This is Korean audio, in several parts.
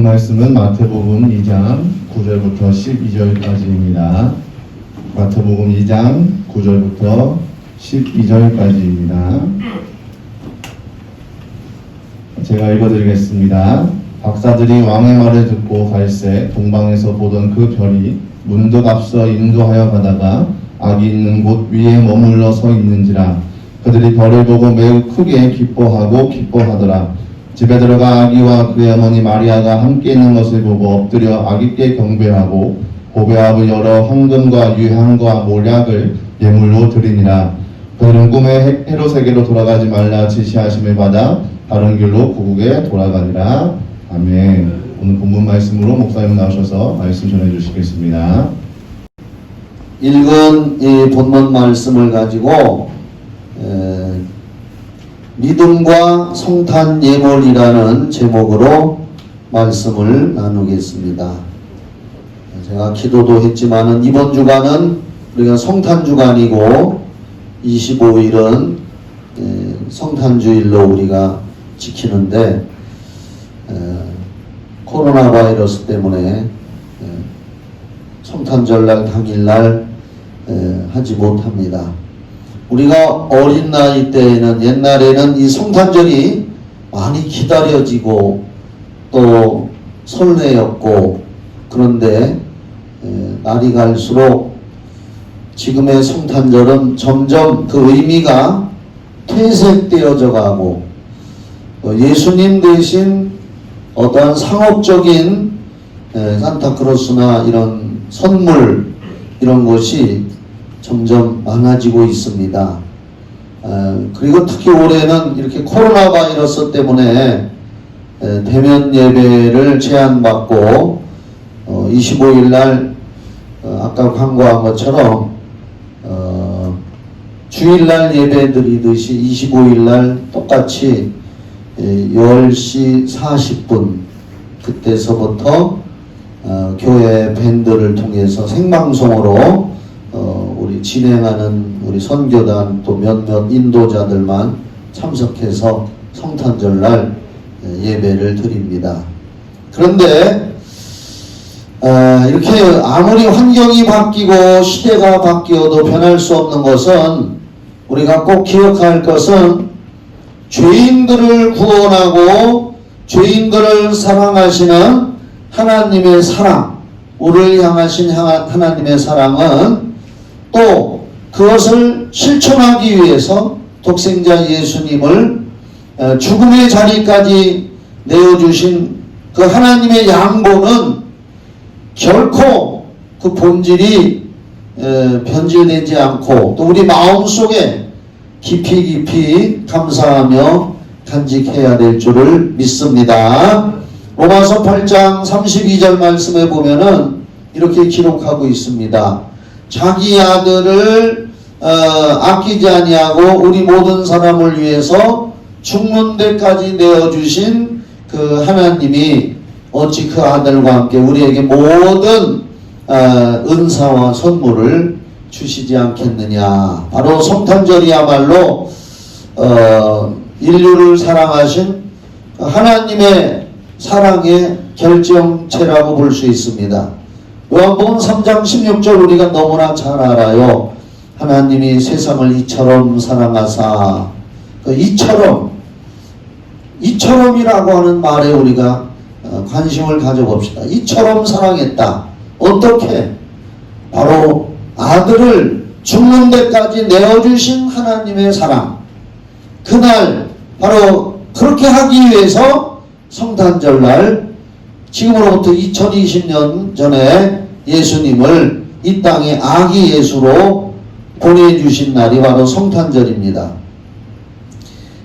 말씀은 마태복음 2장 9절부터 12절까지입니다. 마태복음 2장 9절부터 12절까지입니다. 제가 읽어드리겠습니다. 박사들이 왕의 말을 듣고 갈새 동방에서 보던 그 별이 문득 앞서 인도하여 가다가 악이 있는 곳 위에 머물러 서 있는지라. 그들이 별을 보고 매우 크게 기뻐하더라. 집에 들어가 아기와 그의 어머니 마리아가 함께 있는 것을 보고 엎드려 아기께 경배하고 고배합을 열어 황금과 유향과 몰약을 예물로 드리니라. 그들은 꿈에 헤롯에게로 돌아가지 말라 지시하심을 받아 다른 길로 고국에 돌아가니라. 아멘. 오늘 본문 말씀으로 목사님 나오셔서 말씀 전해 주시겠습니다. 읽은 이 본문 말씀을 가지고 믿음과 성탄 예물이라는 제목으로 말씀을 나누겠습니다. 제가 기도도 했지만은 이번 주간은 우리가 성탄 주간이고 25일은 성탄주일로 우리가 지키는데 코로나 바이러스 때문에 성탄절날 당일날 하지 못합니다. 우리가 어린 나이 때에는 옛날에는 이 성탄절이 많이 기다려지고 또 설레였고, 그런데 날이 갈수록 지금의 성탄절은 점점 그 의미가 퇴색되어져 가고 예수님 대신 어떠한 상업적인 산타크로스나 이런 선물 이런 것이 점점 많아지고 있습니다. 그리고 특히 올해는 이렇게 코로나 바이러스 때문에 대면 예배를 제한받고 25일 날 아까 광고한 것처럼 주일날 예배 드리듯이 25일 날 똑같이 10시 40분 그때서부터 교회 밴드를 통해서 생방송으로 우리 진행하는 우리 선교단 또 몇몇 인도자들만 참석해서 성탄절날 예배를 드립니다. 그런데 이렇게 아무리 환경이 바뀌고 시대가 바뀌어도 변할 수 없는 것은, 우리가 꼭 기억해야 할 것은 죄인들을 구원하고 죄인들을 사랑하시는 하나님의 사랑, 우리를 향하신 하나님의 사랑은 또 그것을 실천하기 위해서 독생자 예수님을 죽음의 자리까지 내어주신 그 하나님의 양보는 결코 그 본질이 변질되지 않고 또 우리 마음속에 깊이 감사하며 간직해야 될 줄을 믿습니다. 로마서 8장 32절 말씀에 보면은 이렇게 기록하고 있습니다. 자기 아들을 아끼지 아니하고 우리 모든 사람을 위해서 죽는 데까지 내어주신 그 하나님이 어찌 그 아들과 함께 우리에게 모든 은사와 선물을 주시지 않겠느냐. 바로 성탄절이야말로 인류를 사랑하신 하나님의 사랑의 결정체라고 볼 수 있습니다. 요한복음 3장 16절 우리가 너무나 잘 알아요. 하나님이 세상을 이처럼 사랑하사, 이처럼이라고 하는 말에 우리가 관심을 가져봅시다. 이처럼 사랑했다. 어떻게? 바로 아들을 죽는 데까지 내어주신 하나님의 사랑. 그날 바로 그렇게 하기 위해서 성탄절날 지금으로부터 2020년 전에 예수님을 이 땅에 아기 예수로 보내주신 날이 바로 성탄절입니다.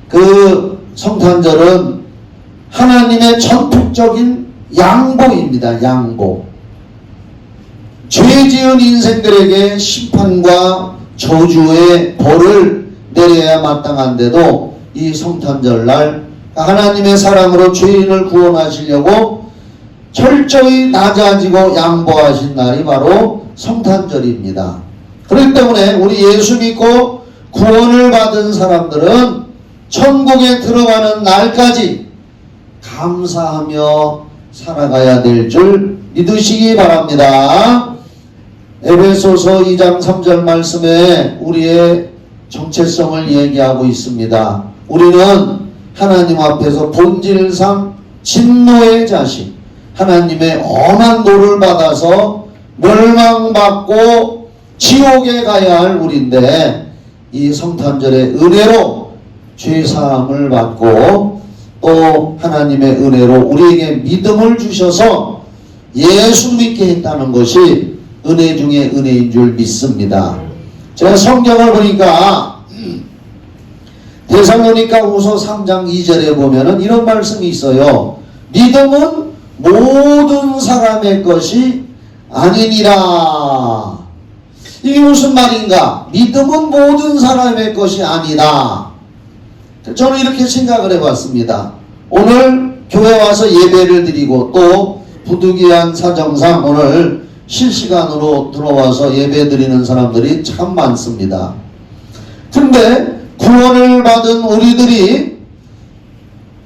그 성탄절은 하나님의 전폭적인 양보입니다. 양보. 죄 지은 인생들에게 심판과 저주의 벌을 내려야 마땅한데도 이 성탄절날 하나님의 사랑으로 죄인을 구원하시려고 철저히 낮아지고 양보하신 날이 바로 성탄절입니다. 그렇기 때문에 우리 예수 믿고 구원을 받은 사람들은 천국에 들어가는 날까지 감사하며 살아가야 될 줄 믿으시기 바랍니다. 에베소서 2장 3절 말씀에 우리의 정체성을 얘기하고 있습니다. 우리는 하나님 앞에서 본질상 진노의 자식, 하나님의 엄한 노를 받아서 멸망받고 지옥에 가야 할 우리인데, 이 성탄절의 은혜로 죄사함을 받고 또 하나님의 은혜로 우리에게 믿음을 주셔서 예수 믿게 했다는 것이 은혜 중에 은혜인 줄 믿습니다. 제가 성경을 보니까 데살로니가후서 3장 2절에 보면은 이런 말씀이 있어요. 믿음은 모든 사람의 것이 아니니라. 이게 무슨 말인가? 믿음은 모든 사람의 것이 아니다. 저는 이렇게 생각을 해봤습니다. 오늘 교회 와서 예배를 드리고 또 부득이한 사정상 오늘 실시간으로 들어와서 예배 드리는 사람들이 참 많습니다. 근데 구원을 받은 우리들이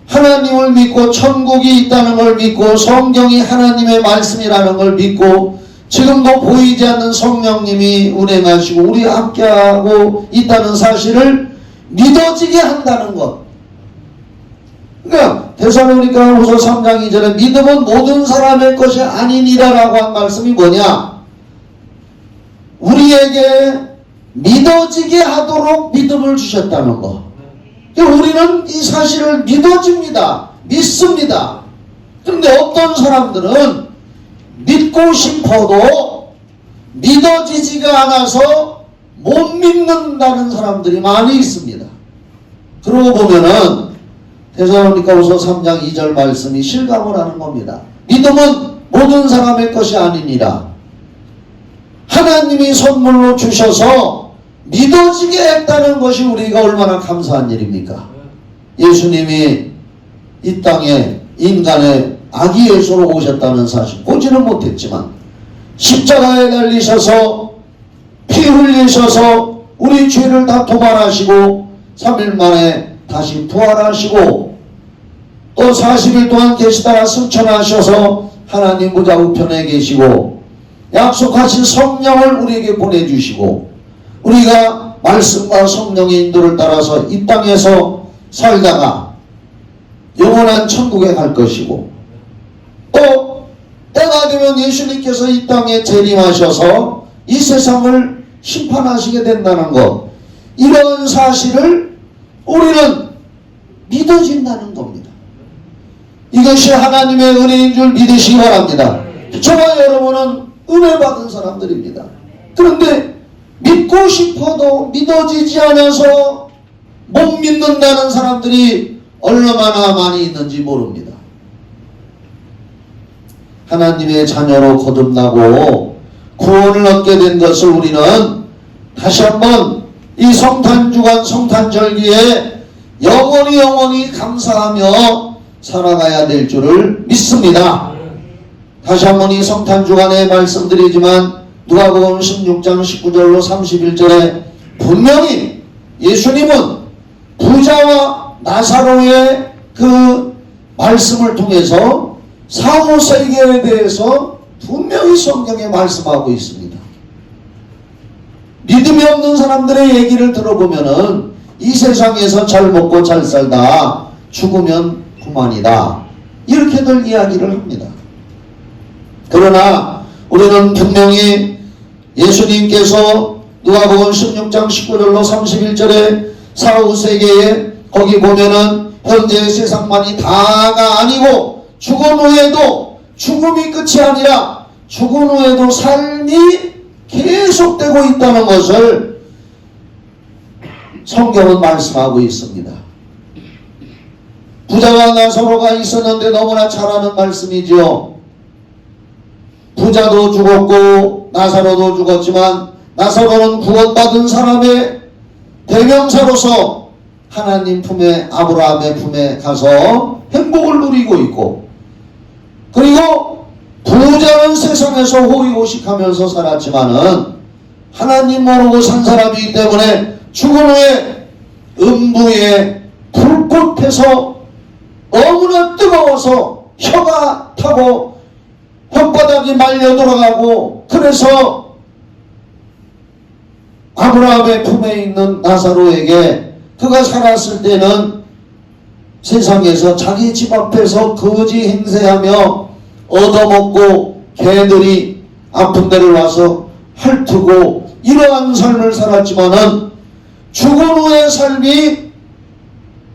하나님을 믿고 천국이 있다는 걸 믿고 성경이 하나님의 말씀이라는 걸 믿고 지금도 보이지 않는 성령님이 운행하시고 우리 함께하고 있다는 사실을 믿어지게 한다는 것. 그러니까 데살로니가후서 3장 2절에 믿음은 모든 사람의 것이 아니니라라고 한 말씀이 뭐냐? 우리에게 믿어지게 하도록 믿음을 주셨다는 것. 우리는 이 사실을 믿어집니다. 믿습니다. 그런데 어떤 사람들은 믿고 싶어도 믿어지지가 않아서 못 믿는다는 사람들이 많이 있습니다. 그러고 보면은 데살로니가후서 3장 2절 말씀이 실감을 하는 겁니다. 믿음은 모든 사람의 것이 아니니라. 하나님이 선물로 주셔서 믿어지게 했다는 것이 우리가 얼마나 감사한 일입니까? 예수님이 이 땅에 인간의 아기 예수로 오셨다는 사실 보지는 못했지만 십자가에 달리셔서 피 흘리셔서 우리 죄를 다 도말하시고 3일 만에 다시 부활하시고 또 40일 동안 계시다가 승천하셔서 하나님 보좌 우편에 계시고 약속하신 성령을 우리에게 보내주시고 우리가 말씀과 성령의 인도를 따라서 이 땅에서 살다가 영원한 천국에 갈 것이고 또 때가 되면 예수님께서 이 땅에 재림하셔서 이 세상을 심판하시게 된다는 것, 이런 사실을 우리는 믿어진다는 겁니다. 이것이 하나님의 은혜인 줄 믿으시기 바랍니다. 저와 여러분은 은혜 받은 사람들입니다. 그런데 믿고 싶어도 믿어지지 않아서 못 믿는다는 사람들이 얼마나 많이 있는지 모릅니다. 하나님의 자녀로 거듭나고 구원을 얻게 된 것을 우리는 다시 한번 이 성탄주간 성탄절기에 영원히 감사하며 살아가야 될 줄을 믿습니다. 다시 한번 이 성탄주간에 말씀드리지만 누가복음 16장 19절로 31절에 분명히 예수님은 부자와 나사로의 그 말씀을 통해서 사후세계에 대해서 분명히 성경에 말씀하고 있습니다. 믿음이 없는 사람들의 얘기를 들어보면은 이 세상에서 잘 먹고 잘 살다 죽으면 그만이다, 이렇게들 이야기를 합니다. 그러나 우리는 분명히 예수님께서 누가복음 16장 19절로 31절에 사후세계에 거기 보면은 현재 세상만이 다가 아니고 죽은 후에도 죽음이 끝이 아니라 죽은 후에도 삶이 계속되고 있다는 것을 성경은 말씀하고 있습니다. 부자와 나사로가 있었는데 너무나 잘 아는 말씀이죠. 부자도 죽었고 나사로도 죽었지만 나사로는 구원받은 사람의 대명사로서 하나님 품에, 아브라함의 품에 가서 행복을 누리고 있고, 그리고 부자는 세상에서 호의호식하면서 살았지만은 하나님 모르고 산 사람이기 때문에 죽은 후에 음부의 불꽃에서 너무나 뜨거워서 혀가 타고 혓바닥이 말려 돌아가고, 그래서 아브라함의 품에 있는 나사로에게 그가 살았을 때는 세상에서 자기 집 앞에서 거지 행세하며 얻어먹고 개들이 아픈 데를 와서 핥고 이러한 삶을 살았지만은 죽은 후의 삶이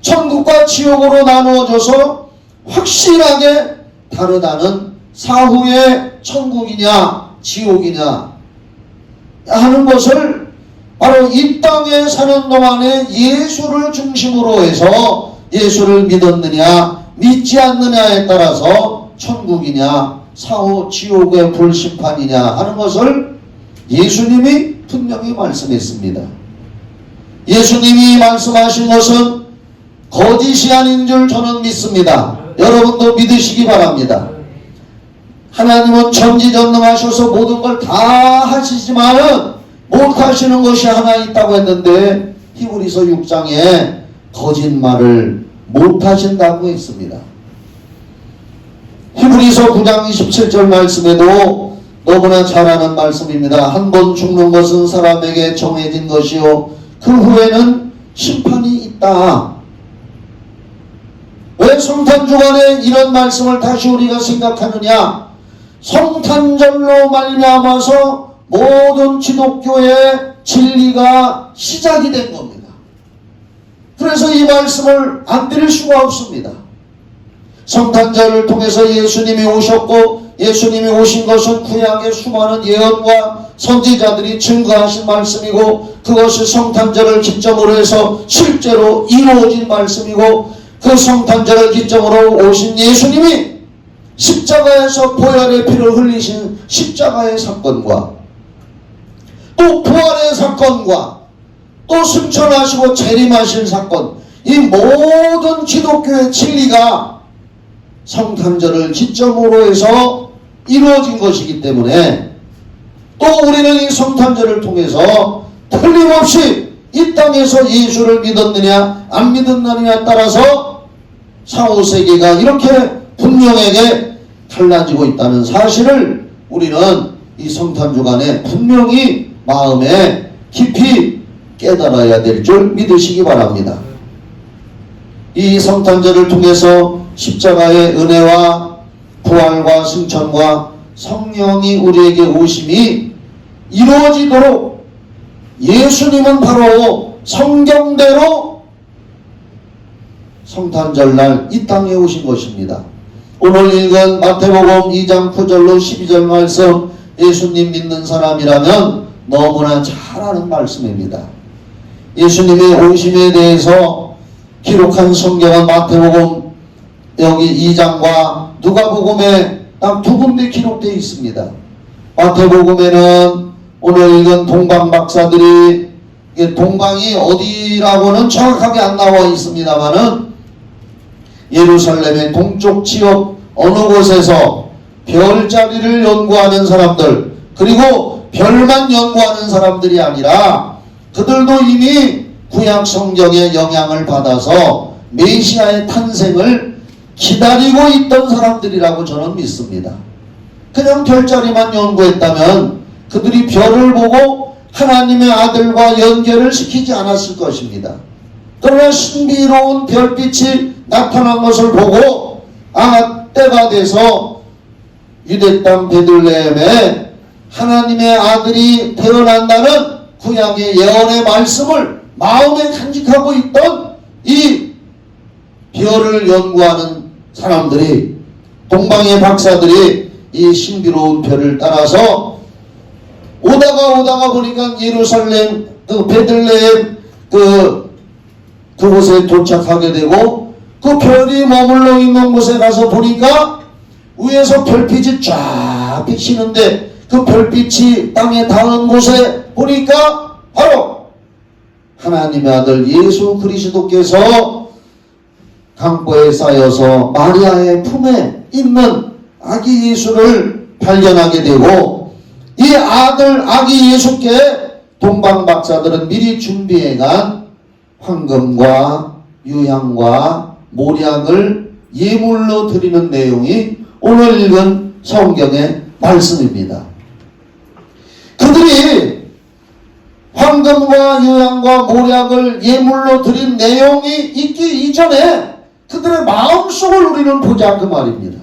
천국과 지옥으로 나누어져서 확실하게 다르다는, 사후의 천국이냐 지옥이냐 하는 것을 바로 이 땅에 사는 동안에 예수를 중심으로 해서 예수를 믿었느냐 믿지 않느냐에 따라서 천국이냐 사후 지옥의 불심판이냐 하는 것을 예수님이 분명히 말씀했습니다. 예수님이 말씀하신 것은 거짓이 아닌 줄 저는 믿습니다. 여러분도 믿으시기 바랍니다. 하나님은 전지전능하셔서 모든 걸 다 하시지만은 못하시는 것이 하나 있다고 했는데, 히브리서 6장에 거짓말을 못하신다고 했습니다. 히브리서 9장 27절 말씀에도 너무나 잘 아는 말씀입니다. 한 번 죽는 것은 사람에게 정해진 것이요 그 후에는 심판이 있다. 왜 성탄주간에 이런 말씀을 다시 우리가 생각하느냐? 성탄절로 말미암아서 모든 기독교의 진리가 시작이 된 겁니다. 그래서 이 말씀을 안 드릴 수가 없습니다. 성탄절을 통해서 예수님이 오셨고, 예수님이 오신 것은 구약의 수많은 예언과 선지자들이 증거하신 말씀이고, 그것이 성탄절을 기점으로 해서 실제로 이루어진 말씀이고, 그 성탄절을 기점으로 오신 예수님이 십자가에서 보혈의 피를 흘리신 십자가의 사건과 또 부활의 사건과 또 승천하시고 재림하신 사건, 이 모든 기독교의 진리가 성탄절을 기점으로 해서 이루어진 것이기 때문에, 또 우리는 이 성탄절을 통해서 틀림없이 이 땅에서 예수를 믿었느냐 안 믿었느냐에 따라서 사후세계가 이렇게 분명하게 달라지고 있다는 사실을 우리는 이 성탄주간에 분명히 마음에 깊이 깨달아야 될 줄 믿으시기 바랍니다. 이 성탄절을 통해서 십자가의 은혜와 부활과 승천과 성령이 우리에게 오심이 이루어지도록 예수님은 바로 성경대로 성탄절날 이 땅에 오신 것입니다. 오늘 읽은 마태복음 2장 9절로 12절 말씀, 예수님 믿는 사람이라면 너무나 잘 아는 말씀입니다. 예수님의 오심에 대해서 기록한 성경은 마태복음 여기 2장과 누가복음에 딱 두 군데 기록되어 있습니다. 마태복음에는 오늘 읽은 동방 박사들이, 동방이 어디라고는 정확하게 안 나와 있습니다만은 예루살렘의 동쪽 지역 어느 곳에서 별자리를 연구하는 사람들, 그리고 별만 연구하는 사람들이 아니라 그들도 이미 구약 성경의 영향을 받아서 메시아의 탄생을 기다리고 있던 사람들이라고 저는 믿습니다. 그냥 별자리만 연구했다면 그들이 별을 보고 하나님의 아들과 연결을 시키지 않았을 것입니다. 그러나 신비로운 별빛이 나타난 것을 보고, 때가 돼서 유대 땅 베들레헴에 하나님의 아들이 태어난다는 구약의 예언의 말씀을 마음에 간직하고 있던 이 별을 연구하는 사람들이, 동방의 박사들이 이 신비로운 별을 따라서 오다가 보니까 예루살렘 그 베들레헴 그곳에 도착하게 되고, 그 별이 머물러 있는 곳에 가서 보니까 위에서 별빛이 쫙 비치는데, 그 별빛이 땅에 닿은 곳에 보니까 바로 하나님의 아들 예수 그리스도께서 강보에 쌓여서 마리아의 품에 있는 아기 예수를 발견하게 되고, 이 아기 예수께 동방 박사들은 미리 준비해간 황금과 유향과 모략을 예물로 드리는 내용이 오늘 읽은 성경의 말씀입니다. 그들이 황금과 유향과 모략을 예물로 드린 내용이 있기 이전에 그들의 마음속을 우리는 보자 그 말입니다.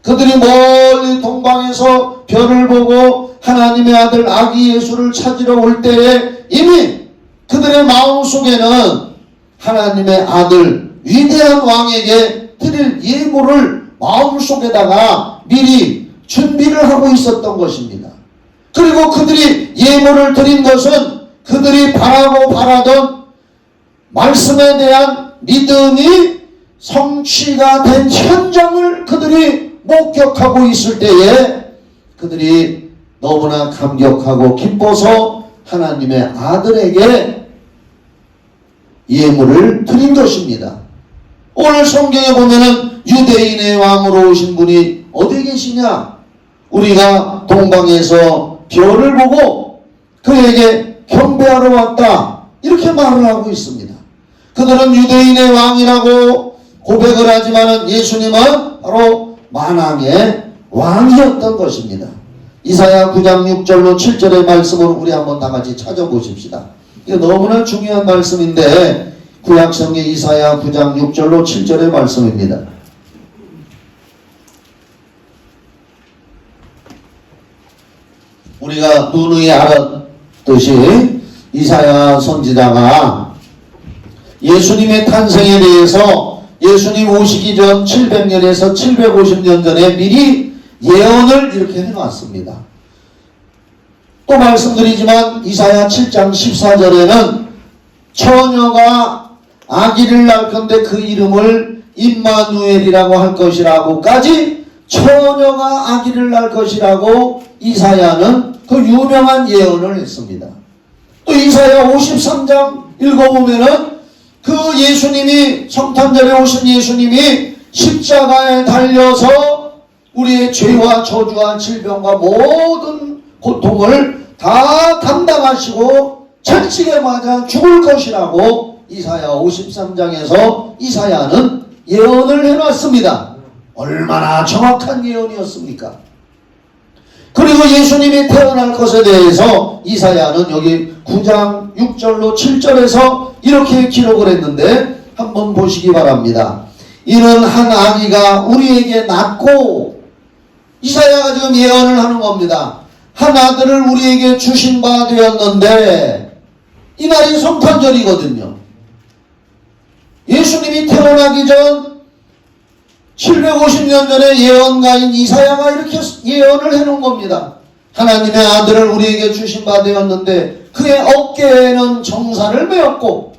그들이 멀리 동방에서 별을 보고 하나님의 아들 아기 예수를 찾으러 올 때에 이미 그들의 마음속에는 하나님의 아들 위대한 왕에게 드릴 예물을 마음속에다가 미리 준비를 하고 있었던 것입니다. 그리고 그들이 예물을 드린 것은 그들이 바라고 바라던 말씀에 대한 믿음이 성취가 된 현장을 그들이 목격하고 있을 때에 그들이 너무나 감격하고 기뻐서 하나님의 아들에게 예물을 드린 것입니다. 오늘 성경에 보면은 유대인의 왕으로 오신 분이 어디 계시냐? 우리가 동방에서 별을 보고 그에게 경배하러 왔다. 이렇게 말을 하고 있습니다. 그들은 유대인의 왕이라고 고백을 하지만은 예수님은 바로 만왕의 왕이었던 것입니다. 이사야 9장 6절로 7절의 말씀을 우리 한번 다 같이 찾아보십시다. 이거 너무나 중요한 말씀인데 구약성경 이사야 9장 6절로 7절의 말씀입니다. 우리가 누누이 알았듯이 이사야 선지자가 예수님의 탄생에 대해서 예수님 오시기 전 700년에서 750년 전에 미리 예언을 이렇게 해놨습니다. 또 말씀드리지만 이사야 7장 14절에는 처녀가 아기를 낳을 건데 그 이름을 임마누엘이라고 할 것이라고까지 처녀가 아기를 낳을 것이라고 이사야는 그 유명한 예언을 했습니다. 또 이사야 53장 읽어보면은 그 예수님이 성탄절에 오신 예수님이 십자가에 달려서 우리의 죄와 저주와 질병과 모든 고통을 다 감당하시고 철직에 맞아 죽을 것이라고 이사야 53장에서 이사야는 예언을 해놨습니다. 얼마나 정확한 예언이었습니까? 그리고 예수님이 태어날 것에 대해서 이사야는 여기 9장 6절로 7절에서 이렇게 기록을 했는데 한번 보시기 바랍니다. 이는 한 아기가 우리에게 낳고, 이사야가 지금 예언을 하는 겁니다. 한 아들을 우리에게 주신 바 되었는데 이 날이 성탄절이거든요. 예수님이 태어나기 전 750년 전에 예언가인 이사야가 이렇게 예언을 해놓은 겁니다. 하나님의 아들을 우리에게 주신 바 되었는데 그의 어깨에는 정사를 메었고,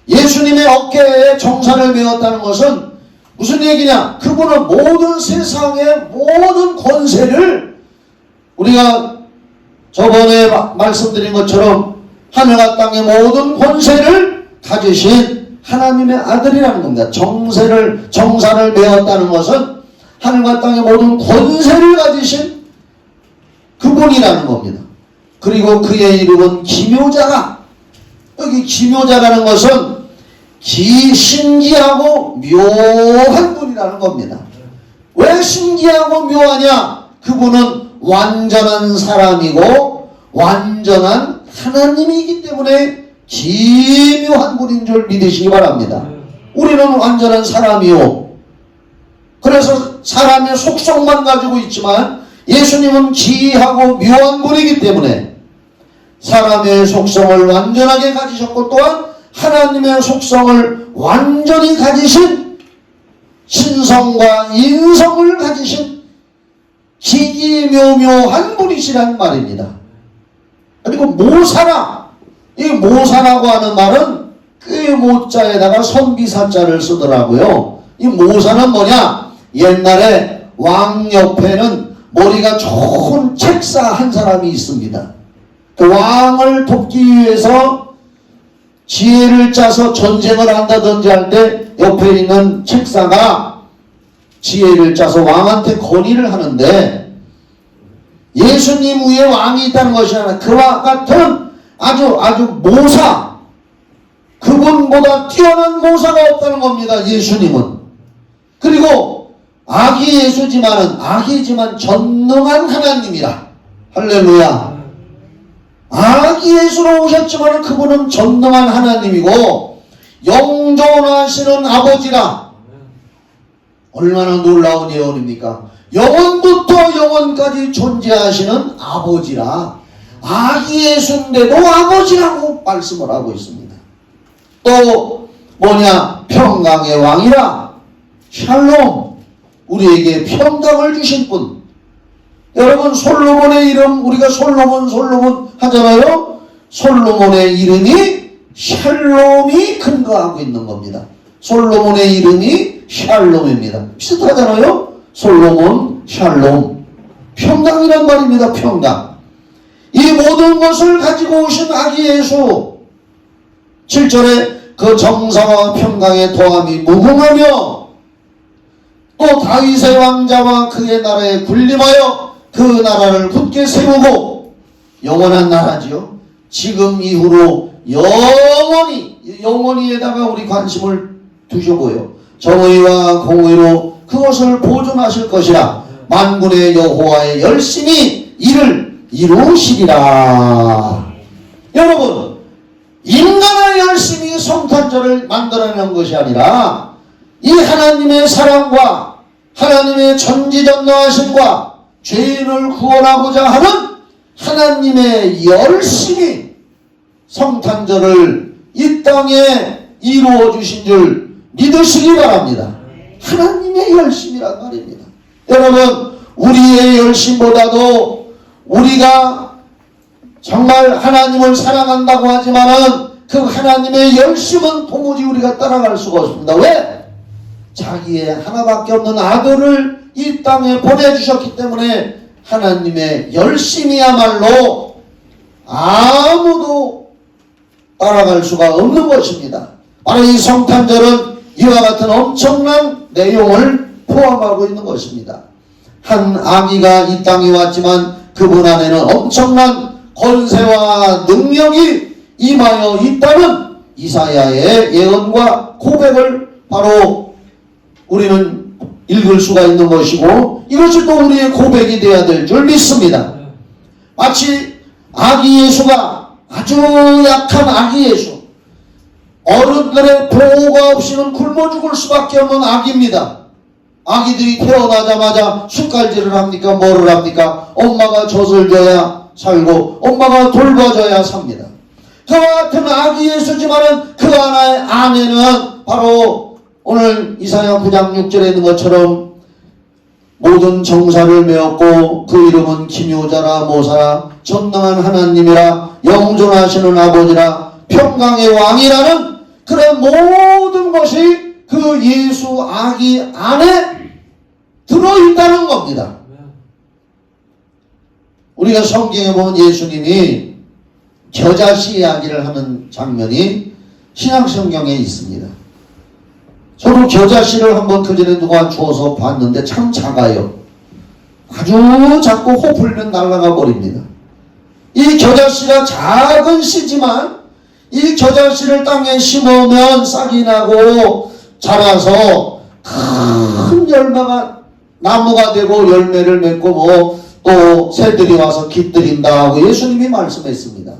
예수님의 어깨에 정사를 메었다는 것은 무슨 얘기냐? 그분은 모든 세상의 모든 권세를, 우리가 저번에 말씀드린 것처럼 하늘과 땅의 모든 권세를 가지신 하나님의 아들이라는 겁니다. 정사를 메었다는 것은 하늘과 땅의 모든 권세를 가지신 그분이라는 겁니다. 그리고 그의 이름은 기묘자라. 여기 기묘자라는 것은 신기하고 묘한 분이라는 겁니다. 왜 신기하고 묘하냐? 그분은 완전한 사람이고 완전한 하나님이기 때문에 기묘한 분인 줄 믿으시기 바랍니다. 우리는 완전한 사람이요, 그래서 사람의 속성만 가지고 있지만 예수님은 기이하고 묘한 분이기 때문에 사람의 속성을 완전하게 가지셨고 또한 하나님의 속성을 완전히 가지신, 신성과 인성을 가지신 기기묘묘한 분이시란 말입니다. 그리고 모사라, 이 모사라고 하는 말은 그 모자에다가 선비사자를 쓰더라고요. 이 모사는 뭐냐? 옛날에 왕 옆에는 머리가 좋은 책사 한 사람이 있습니다. 그 왕을 돕기 위해서 지혜를 짜서 전쟁을 한다든지 할 때 옆에 있는 책사가 지혜를 짜서 왕한테 건의를 하는데, 예수님 위에 왕이 있다는 것이 아니라 그와 같은 아주 모사, 그분보다 뛰어난 모사가 없다는 겁니다. 예수님은. 그리고 아기 예수지만은 아기지만 전능한 하나님이라. 할렐루야. 아기 예수로 오셨지만 그분은 전능한 하나님이고 영존하시는 아버지라. 얼마나 놀라운 예언입니까? 영원부터 영원까지 존재하시는 아버지라. 아기 예수인데도 아버지라고 말씀을 하고 있습니다. 또 뭐냐? 평강의 왕이라. 샬롬. 우리에게 평강을 주신 분. 여러분 솔로몬의 이름, 우리가 솔로몬 하잖아요. 솔로몬의 이름이 샬롬이 근거하고 있는 겁니다. 솔로몬의 이름이 샬롬입니다. 비슷하잖아요. 솔로몬, 샬롬. 평강이란 말입니다. 평강. 이 모든 것을 가지고 오신 아기 예수. 7절에 그 정사와 평강의 도함이 무궁하며 또 다윗의 왕자와 그의 나라에 군림하여 그 나라를 굳게 세우고 영원한 나라지요. 지금 이후로 영원히에다가 우리 관심을 두셔보여 정의와 공의로 그것을 보존하실 것이라. 만군의 여호와의 열심히 이를 이루시리라. 여러분, 인간의 열심히 성탄절을 만들어내는 것이 아니라 이 하나님의 사랑과 하나님의 전지전능하심과 죄인을 구원하고자 하는 하나님의 열심히 성탄절을 이 땅에 이루어 주신 줄 믿으시기 바랍니다. 하나님의 열심이란 말입니다. 여러분, 우리의 열심보다도 우리가 정말 하나님을 사랑한다고 하지만은 그 하나님의 열심은 도무지 우리가 따라갈 수가 없습니다. 왜? 자기의 하나밖에 없는 아들을 이 땅에 보내주셨기 때문에 하나님의 열심이야말로 아무도 따라갈 수가 없는 것입니다. 바로 이 성탄절은 이와 같은 엄청난 내용을 포함하고 있는 것입니다. 한 아기가 이 땅에 왔지만 그분 안에는 엄청난 권세와 능력이 임하여 있다는 이사야의 예언과 고백을 바로 우리는 읽을 수가 있는 것이고 이것이 또 우리의 고백이 되어야 될 줄 믿습니다. 마치 아기 예수가 아주 약한 아기 예수, 어른들의 보호가 없이는 굶어 죽을 수밖에 없는 아기입니다. 아기들이 태어나자마자 숟갈질을 합니까? 뭐를 합니까? 엄마가 젖을 줘야 살고 엄마가 돌봐줘야 삽니다. 그와 같은 아기 예수지만은 그 안에는 바로 오늘 이사야 9장 6절에 있는 것처럼 모든 정사를 메었고 그 이름은 기묘자라 모사라 전능한 하나님이라 영존하시는 아버지라 평강의 왕이라는 그런 모든 것이 그 예수 아기 안에 들어있다는 겁니다. 우리가 성경에 보면 예수님이 겨자씨 이야기를 하는 장면이 신약성경에 있습니다. 저도 겨자씨를 한번 그전에 누가 주워서 봤는데 참 작아요. 아주 작고 호 불면 날아가 버립니다. 이 겨자씨가 작은 씨지만 이 겨자씨를 땅에 심으면 싹이 나고 자라서 큰 열매가 나무가 되고 열매를 맺고 또 새들이 와서 깃들인다 하고 예수님이 말씀했습니다.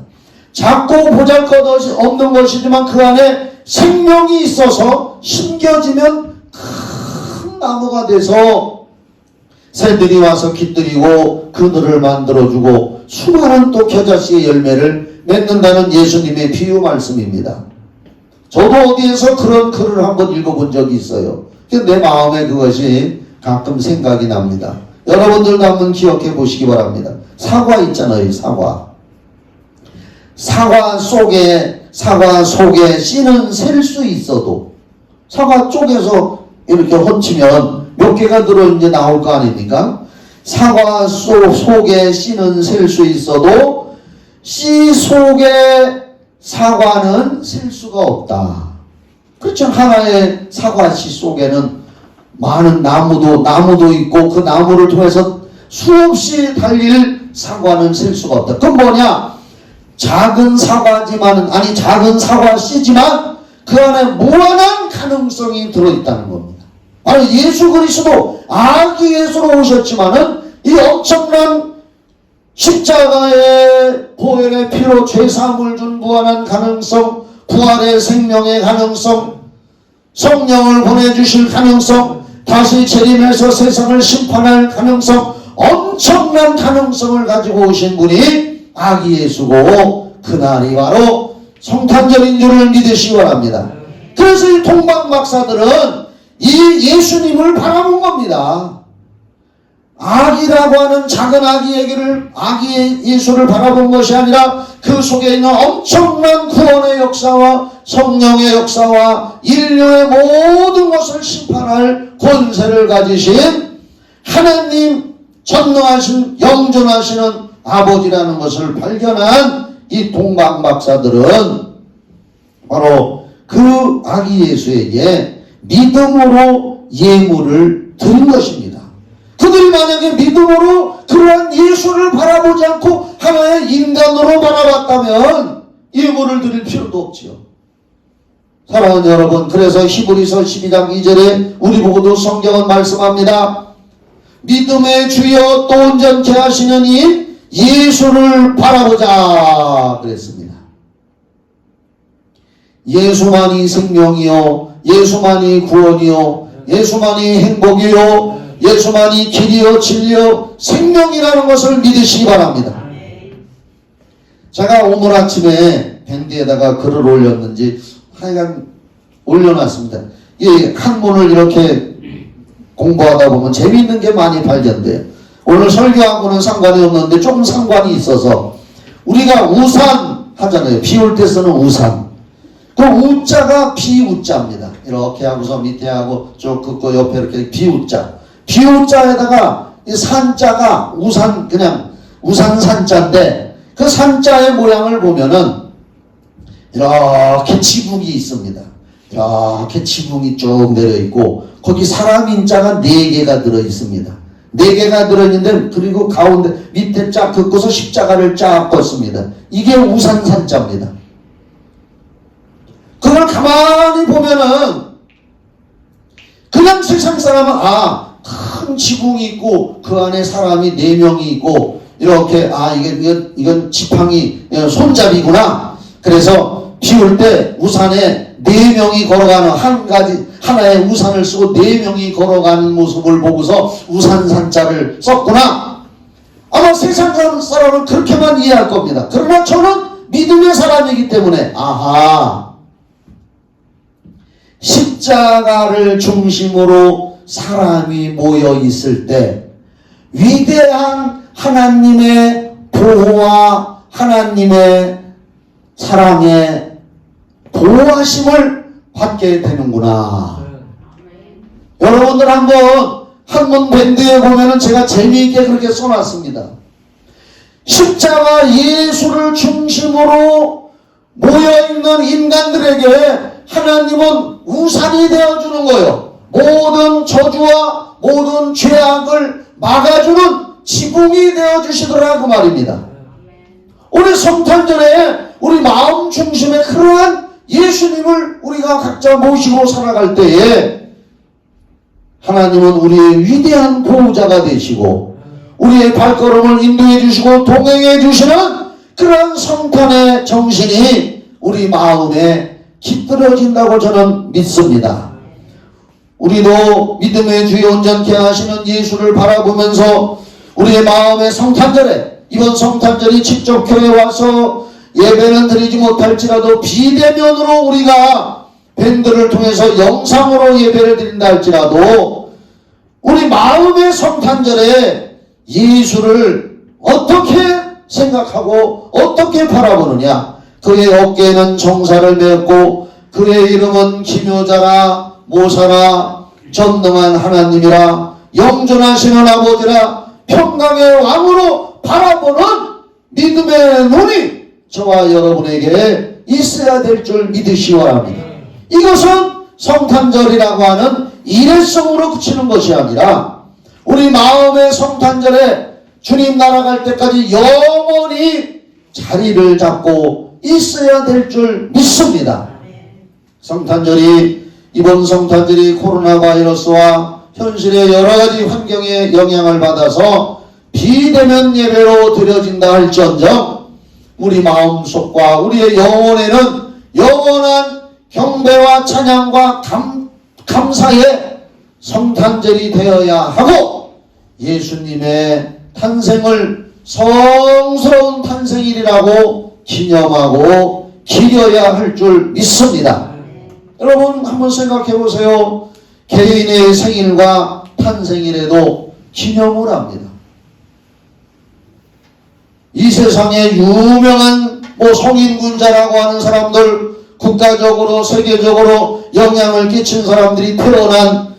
작고 보잘것없는 것이지만 그 안에 생명이 있어서 심겨지면 큰 나무가 돼서 새들이 와서 깃들이고 그늘을 만들어주고 수많은 또 겨자씨의 열매를 맺는다는 예수님의 비유 말씀입니다. 저도 어디에서 그런 글을 한번 읽어본 적이 있어요. 내 마음에 그것이 가끔 생각이 납니다. 여러분들도 한번 기억해 보시기 바랍니다. 사과 있잖아요. 사과 속에 씨는 셀 수 있어도 사과 쪽에서 이렇게 헛치면 몇 개가 들어 이제 나올 거 아닙니까? 사과 속에 씨는 셀 수 있어도 씨 속에 사과는 셀 수가 없다. 그렇죠. 하나의 사과씨 속에는 많은 나무도 있고 그 나무를 통해서 수없이 달릴 사과는 셀 수가 없다. 그건 뭐냐? 작은 사과씨지만 그 안에 무한한 가능성이 들어있다는 겁니다. 바로 예수 그리스도 아기 예수로 오셨지만은 이 엄청난 십자가의 보혈의 피로 죄사함을 준 무한한 가능성, 부활의 생명의 가능성, 성령을 보내주실 가능성, 다시 재림해서 세상을 심판할 가능성, 엄청난 가능성을 가지고 오신 분이 아기 예수고 그날이 바로 성탄절인 줄을 믿으시기 바랍니다. 그래서 이 동방 박사들은 이 예수님을 바라본 겁니다. 아기라고 하는 작은 아기 예수를 바라본 것이 아니라 그 속에 있는 엄청난 구원의 역사와 성령의 역사와 인류의 모든 것을 심판할 권세를 가지신 하나님 전능하신 영존하시는 아버지라는 것을 발견한 이 동방 박사들은 바로 그 아기 예수에게 믿음으로 예물을 드린 것입니다. 그들이 만약에 믿음으로 그러한 예수를 바라보지 않고 하나의 인간으로 바라봤다면 예물을 드릴 필요도 없지요. 사랑하는 여러분, 그래서 히브리서 12장 2절에 우리 보고도 성경은 말씀합니다. 믿음의 주여 또 온전케 하시는 이 예수를 바라보자 그랬습니다. 예수만이 생명이요, 예수만이 구원이요, 예수만이 행복이요, 예수만이 길이요, 진리요, 생명이라는 것을 믿으시기 바랍니다. 제가 오늘 아침에 밴드에다가 글을 올렸는지 하여간 올려놨습니다. 이 한문을 이렇게 공부하다 보면 재미있는 게 많이 발견돼요. 오늘 설교하고는 상관이 없는데 조금 상관이 있어서 우리가 우산 하잖아요. 비 올 때 쓰는 우산. 그 우자가 비우자입니다. 이렇게 하고서 밑에 하고 쭉 긋고 옆에 이렇게 비우자. 비우자에다가 이 산자가 우산, 그냥 우산 산자인데 그 산자의 모양을 보면은 이렇게 지붕이 있습니다. 이렇게 지붕이 쭉 내려 있고 거기 사람 인자가 4개가 들어 있습니다. 4개가 들어 있는데 그리고 가운데 밑에 쫙 긋고서 십자가를 쫙 껐습니다. 이게 우산 산자입니다. 그걸 가만히 보면은 그냥 세상 사람은 큰 지붕이 있고 그 안에 사람이 4명이 있고 이렇게 이건 지팡이 손잡이구나. 그래서 비 올 때 우산에 4명이 걸어가는 하나의 우산을 쓰고 4명이 걸어가는 모습을 보고서 우산 산자를 썼구나. 아마 세상 사람은 그렇게만 이해할 겁니다. 그러나 저는 믿음의 사람이기 때문에 십자가를 중심으로 사람이 모여 있을 때 위대한 하나님의 보호와 하나님의 사랑의 보호하심을 받게 되는구나. 여러분들 한번 한문 밴드에 보면은 제가 재미있게 그렇게 써놨습니다. 십자가 예수를 중심으로 모여있는 인간들에게 하나님은 우산이 되어주는 거예요. 모든 저주와 모든 죄악을 막아주는 지붕이 되어주시더라고 말입니다. 오늘 성탄절에 우리 마음 중심에 그러한 예수님을 우리가 각자 모시고 살아갈 때에 하나님은 우리의 위대한 보호자가 되시고 우리의 발걸음을 인도해 주시고 동행해 주시는 그러한 성탄의 정신이 우리 마음에 깃들어진다고 저는 믿습니다. 우리도 믿음의 주여 온전케 하시는 예수를 바라보면서 우리의 마음의 성탄절에 이번 성탄절이 직접 교회에 와서 예배는 드리지 못할지라도 비대면으로 우리가 밴드를 통해서 영상으로 예배를 드린다 할지라도 우리 마음의 성탄절에 예수를 어떻게 생각하고 어떻게 바라보느냐. 그의 어깨에는 정사를 메었고 그의 이름은 기묘자라 모사라 전능한 하나님이라 영존하시는 아버지라 평강의 왕으로 바라보는 믿음의 눈이 저와 여러분에게 있어야 될 줄 믿으시기 바랍니다. 이것은 성탄절이라고 하는 일회성으로 그치는 것이 아니라 우리 마음의 성탄절에 주님 나라 갈 때까지 영원히 자리를 잡고 있어야 될 줄 믿습니다. 성탄절이 이번 성탄절이 코로나 바이러스와 현실의 여러 가지 환경에 영향을 받아서 비대면 예배로 드려진다 할지언정 우리 마음속과 우리의 영혼에는 영원한 경배와 찬양과 감사의 성탄절이 되어야 하고 예수님의 탄생을 성스러운 탄생일이라고 기념하고 기려야 할 줄 믿습니다. 여러분 한번 생각해 보세요. 개인의 생일과 탄생일에도 기념을 합니다. 이 세상에 유명한 성인군자라고 하는 사람들, 국가적으로 세계적으로 영향을 끼친 사람들이 태어난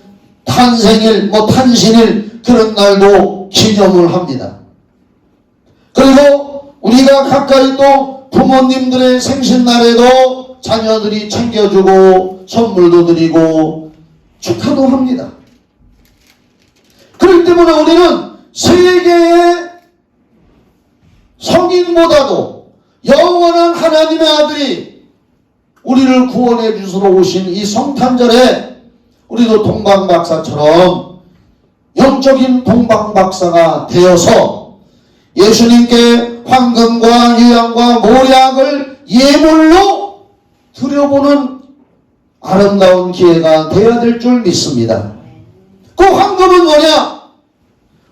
탄생일, 탄신일 그런 날도 기념을 합니다. 그리고 우리가 가까이 또 부모님들의 생신날에도 자녀들이 챙겨주고 선물도 드리고 축하도 합니다. 그렇기 때문에 우리는 세계의 성인보다도 영원한 하나님의 아들이 우리를 구원해 주시러 오신 이 성탄절에 우리도 동방박사처럼 영적인 동방박사가 되어서 예수님께 황금과 유향과 모략을 예물로 드려보는 아름다운 기회가 되어야 될 줄 믿습니다. 그 황금은 뭐냐?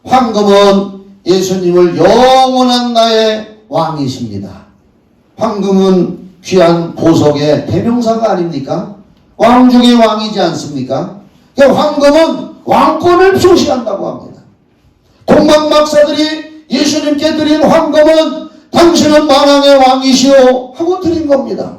황금은 예수님을 영원한 나의 왕이십니다. 황금은 귀한 보석의 대명사가 아닙니까? 왕 중의 왕이지 않습니까? 황금은 왕권을 표시한다고 합니다. 동방박사들이 예수님께 드린 황금은 당신은 만왕의 왕이시오 하고 드린 겁니다.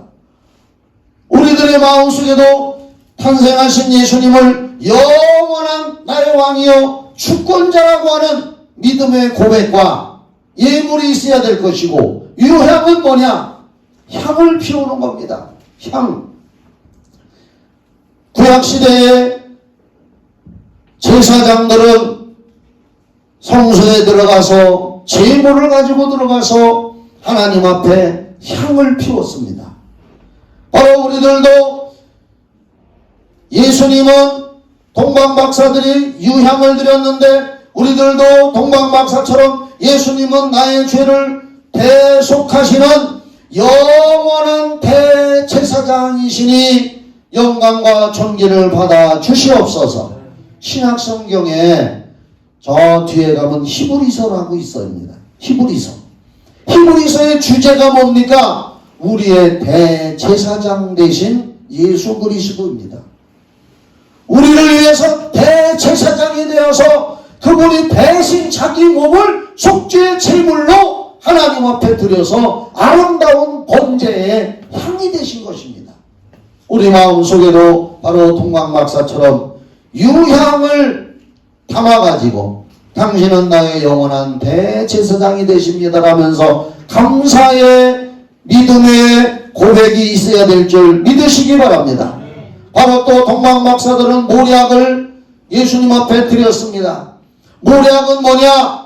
우리들의 마음속에도 탄생하신 예수님을 영원한 나의 왕이요 주권자라고 하는 믿음의 고백과 예물이 있어야 될 것이고, 유향은 뭐냐? 향을 피우는 겁니다. 향. 구약시대에 제사장들은 성소에 들어가서 제물을 가지고 들어가서 하나님 앞에 향을 피웠습니다. 바로 우리들도 예수님은 동방박사들이 유향을 드렸는데 우리들도 동방박사처럼 예수님은 나의 죄를 대속하시는 영원한 대제사장이시니 영광과 존귀를 받아 주시옵소서. 신약성경에 저 뒤에 가면 히브리서라고 있습니다. 히브리서의 주제가 뭡니까? 우리의 대제사장 되신 예수 그리스도입니다. 우리를 위해서 대제사장이 되어서 그분이 대신 자기 몸을 속죄의 제물로 하나님 앞에 드려서 아름다운 번제의 향이 되신 것입니다. 우리 마음속에도 바로 동방박사처럼 유향을 담아가지고 당신은 나의 영원한 대제사장이 되십니다 라면서 감사의 믿음의 고백이 있어야 될 줄 믿으시기 바랍니다. 바로 또 동방박사들은 모략을 예수님 앞에 드렸습니다. 모략은 뭐냐?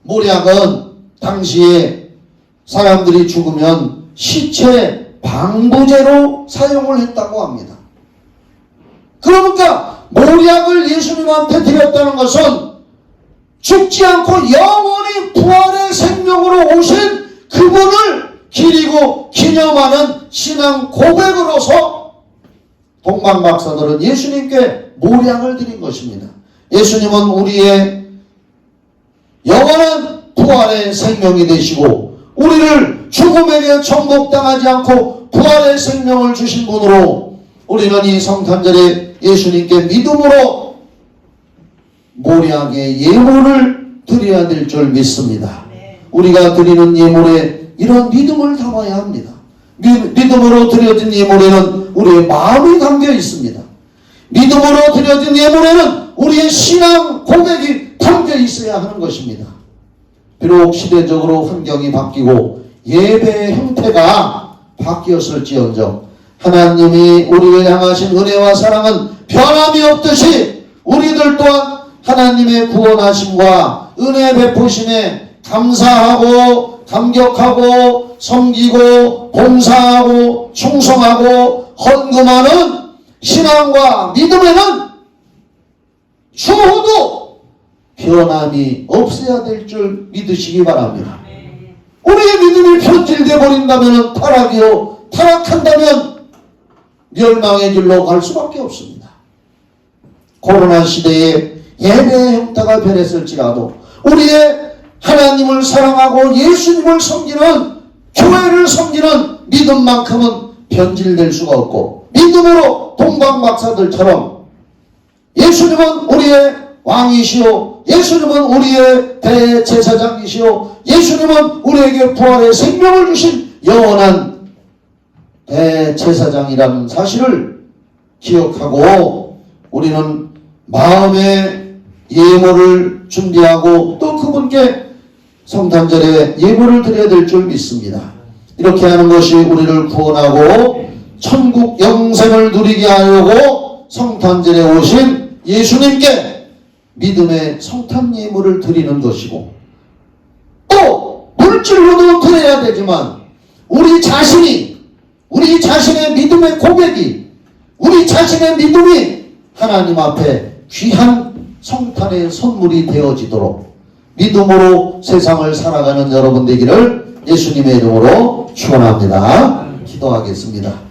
모략은 당시에 사람들이 죽으면 시체 방부제로 사용을 했다고 합니다. 그러니까 모략을 예수님한테 드렸다는 것은 죽지 않고 영원히 부활의 생명으로 오신 그분을 기리고 기념하는 신앙 고백으로서 동방박사들은 예수님께 모략을 드린 것입니다. 예수님은 우리의 영원한 부활의 생명이 되시고 우리를 죽음에게 정복당하지 않고 부활의 생명을 주신 분으로 우리는 이 성탄절에 예수님께 믿음으로 모략의 예물을 드려야 될 줄 믿습니다. 우리가 드리는 예물에 이런 믿음을 담아야 합니다. 믿음으로 드려진 예물에는 우리의 마음이 담겨 있습니다. 믿음으로 드려진 예물에는 우리의 신앙 고백이 담겨 있어야 하는 것입니다. 비록 시대적으로 환경이 바뀌고 예배의 형태가 바뀌었을지언정 하나님이 우리를 향하신 은혜와 사랑은 변함이 없듯이 우리들 또한 하나님의 구원하심과 은혜 베푸심에 감사하고 감격하고 섬기고 봉사하고 충성하고 헌금하는 신앙과 믿음에는 추후도 변함이 없어야 될 줄 믿으시기 바랍니다. 우리의 믿음이 변질되어 버린다면 타락이요, 타락한다면 멸망의 길로 갈 수밖에 없습니다. 코로나 시대에 예배의 형태가 변했을지라도 우리의 하나님을 사랑하고 예수님을 섬기는, 교회를 섬기는 믿음만큼은 변질될 수가 없고, 믿음으로 동방박사들처럼 예수님은 우리의 왕이시오, 예수님은 우리의 대제사장이시오, 예수님은 우리에게 부활의 생명을 주신 영원한 대제사장이라는 사실을 기억하고 우리는 마음의 예물을 준비하고 또 그분께 성탄절에 예물을 드려야 될 줄 믿습니다. 이렇게 하는 것이 우리를 구원하고 천국 영생을 누리게 하려고 성탄절에 오신 예수님께 믿음의 성탄 예물을 드리는 것이고, 또 물질로도 드려야 되지만 우리 자신의 믿음의 고백이, 우리 자신의 믿음이 하나님 앞에 귀한 성탄의 선물이 되어지도록 믿음으로 세상을 살아가는 여러분 되기를 예수님의 이름으로 축원합니다. 기도하겠습니다.